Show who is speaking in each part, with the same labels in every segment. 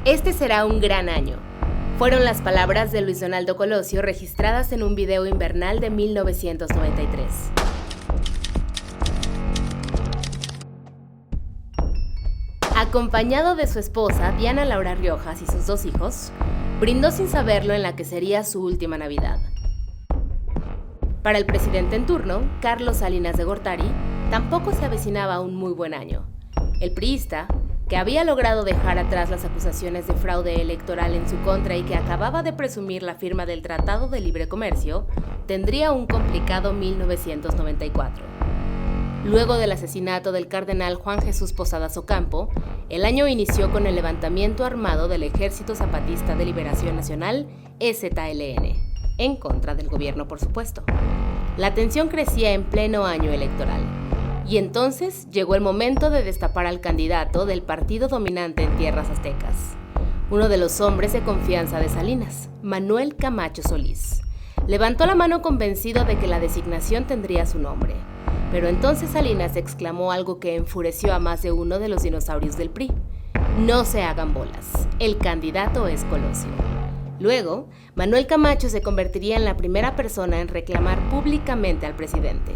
Speaker 1: Este será un gran año. Fueron las palabras de Luis Donaldo Colosio registradas en un video invernal de 1993. Acompañado de su esposa, Diana Laura Riojas, y sus 2 hijos, brindó sin saberlo en la que sería su última Navidad. Para el presidente en turno, Carlos Salinas de Gortari, tampoco se avecinaba un muy buen año. El priista, que había logrado dejar atrás las acusaciones de fraude electoral en su contra y que acababa de presumir la firma del Tratado de Libre Comercio, tendría un complicado 1994. Luego del asesinato del cardenal Juan Jesús Posadas Ocampo, el año inició con el levantamiento armado del Ejército Zapatista de Liberación Nacional, EZLN, en contra del gobierno, por supuesto. La tensión crecía en pleno año electoral, y entonces llegó el momento de destapar al candidato del partido dominante en tierras aztecas, uno de los hombres de confianza de Salinas, Manuel Camacho Solís. Levantó la mano convencido de que la designación tendría su nombre, pero entonces Salinas exclamó algo que enfureció a más de uno de los dinosaurios del PRI. No se hagan bolas, el candidato es Colosio. Luego, Manuel Camacho se convertiría en la primera persona en reclamar públicamente al presidente.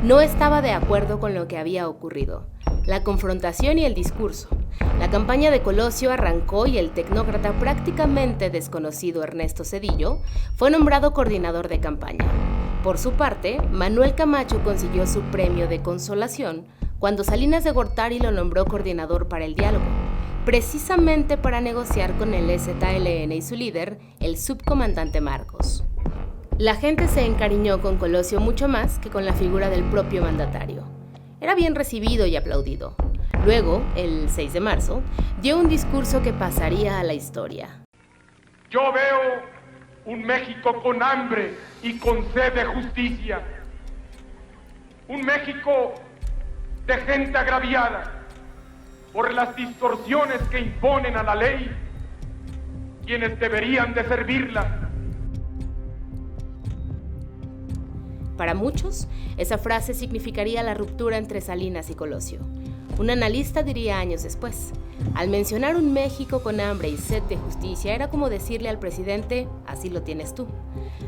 Speaker 1: No estaba de acuerdo con lo que había ocurrido, la confrontación y el discurso. La campaña de Colosio arrancó y el tecnócrata prácticamente desconocido Ernesto Zedillo fue nombrado coordinador de campaña. Por su parte, Manuel Camacho consiguió su premio de consolación cuando Salinas de Gortari lo nombró coordinador para el diálogo, precisamente para negociar con el EZLN y su líder, el subcomandante Marcos. La gente se encariñó con Colosio mucho más que con la figura del propio mandatario. Era bien recibido y aplaudido. Luego, el 6 de marzo, dio un discurso que pasaría a la historia.
Speaker 2: Yo veo un México con hambre y con sed de justicia. Un México de gente agraviada por las distorsiones que imponen a la ley quienes deberían de servirla.
Speaker 1: Para muchos, esa frase significaría la ruptura entre Salinas y Colosio. Un analista diría años después, al mencionar un México con hambre y sed de justicia era como decirle al presidente, así lo tienes tú.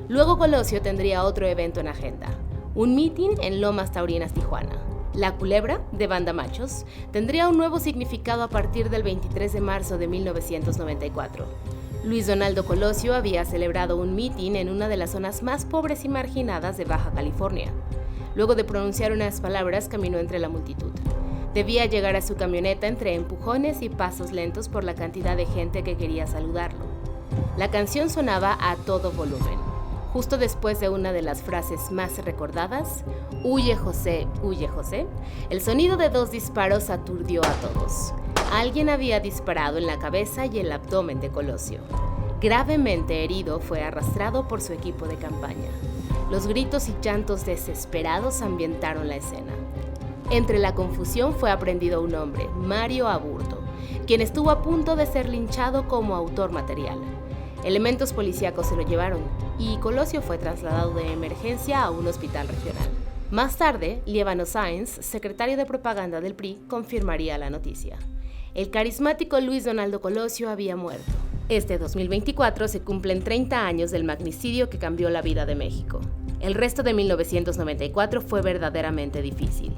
Speaker 1: Luego Colosio tendría otro evento en agenda, un mitin en Lomas Taurinas, Tijuana. La culebra, de Banda Machos, tendría un nuevo significado a partir del 23 de marzo de 1994. Luis Donaldo Colosio había celebrado un mitin en una de las zonas más pobres y marginadas de Baja California. Luego de pronunciar unas palabras, caminó entre la multitud. Debía llegar a su camioneta entre empujones y pasos lentos por la cantidad de gente que quería saludarlo. La canción sonaba a todo volumen. Justo después de una de las frases más recordadas, "Huye José, el sonido de 2 disparos aturdió a todos. Alguien había disparado en la cabeza y el abdomen de Colosio. Gravemente herido, fue arrastrado por su equipo de campaña. Los gritos y llantos desesperados ambientaron la escena. Entre la confusión fue aprehendido un hombre, Mario Aburto, quien estuvo a punto de ser linchado como autor material. Elementos policíacos se lo llevaron y Colosio fue trasladado de emergencia a un hospital regional. Más tarde, Lievano Sáenz, secretario de propaganda del PRI, confirmaría la noticia. El carismático Luis Donaldo Colosio había muerto. Este 2024 se cumplen 30 años del magnicidio que cambió la vida de México. El resto de 1994 fue verdaderamente difícil.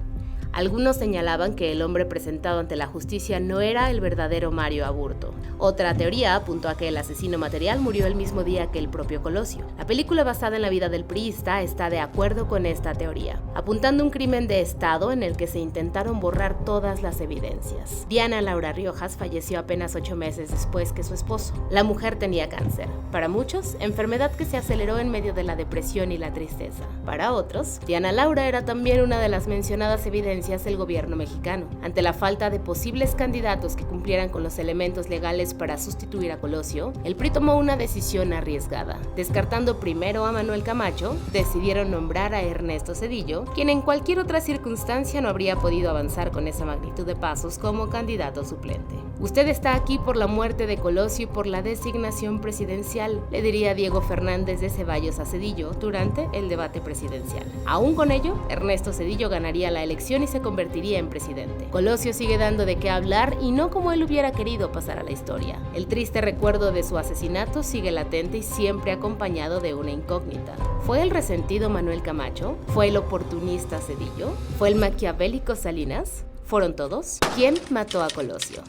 Speaker 1: Algunos señalaban que el hombre presentado ante la justicia no era el verdadero Mario Aburto. Otra teoría apuntó a que el asesino material murió el mismo día que el propio Colosio. La película basada en la vida del priista está de acuerdo con esta teoría, apuntando un crimen de Estado en el que se intentaron borrar todas las evidencias. Diana Laura Riojas falleció apenas 8 meses después que su esposo. La mujer tenía cáncer. Para muchos, enfermedad que se aceleró en medio de la depresión y la tristeza. Para otros, Diana Laura era también una de las mencionadas evidencias del gobierno mexicano. Ante la falta de posibles candidatos que cumplieran con los elementos legales para sustituir a Colosio, el PRI tomó una decisión arriesgada. Descartando primero a Manuel Camacho, decidieron nombrar a Ernesto Zedillo, quien en cualquier otra circunstancia no habría podido avanzar con esa magnitud de pasos como candidato suplente. Usted está aquí por la muerte de Colosio y por la designación presidencial, le diría Diego Fernández de Ceballos a Zedillo durante el debate presidencial. Aún con ello, Ernesto Zedillo ganaría la elección y se convertiría en presidente. Colosio sigue dando de qué hablar y no como él hubiera querido pasar a la historia. El triste recuerdo de su asesinato sigue latente y siempre acompañado de una incógnita. ¿Fue el resentido Manuel Camacho? ¿Fue el oportunista Zedillo? ¿Fue el maquiavélico Salinas? ¿Fueron todos? ¿Quién mató a Colosio?